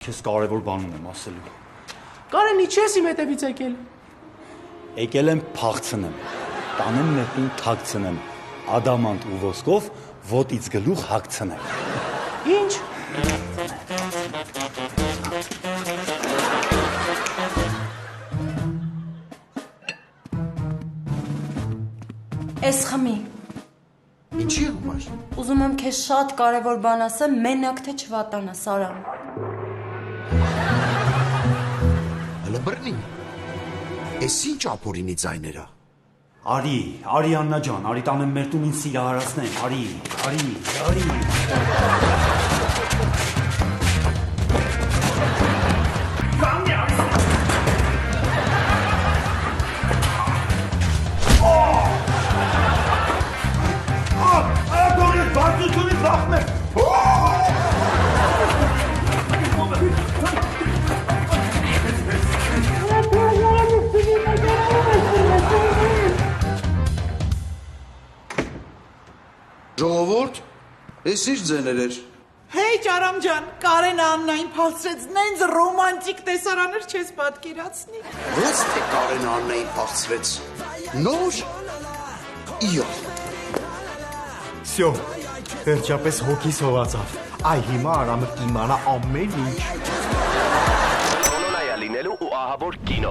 Քեզ կարևոր բան ունեմ ասելու։ Կարեն, ի՞նչ ես իմ հետևից եկել։ Եկել եմ փախցնեմ, տանեմ նետին թաքցնեմ, ադամանտ ու ոսկով ոտից գլուխ հագցնեմ։ Ինչ։ Էս խմի։ Ինչի համար։ Ուզում եմ քեզ շատ կարևոր բան ասեմ, մենակ թե չվատանաս, Արամ։ Հələ բռնի։ Էս ինչ ապորինի ձայներա։ Արի, Աննա ջան, արի տանեմ մեր տուն ինձ սիրահարացնեմ, արի։ Ժողովուրդ, էս ինչ ձեներ էր։ Հեյ Արամ ջան, Կարեն Աննային փախցրեց, նենց ռոմանտիկ տեսարաններ չես պատկերացնի։ Ոնց թե Կարեն Աննային փախցրեց։ Նոր։ Իո։ Всё, վերջապես հոգիս հողացավ։ Այ հիմա Արամը կիմանա ամեն ինչ։ Լինելու ու ահավոր կինո։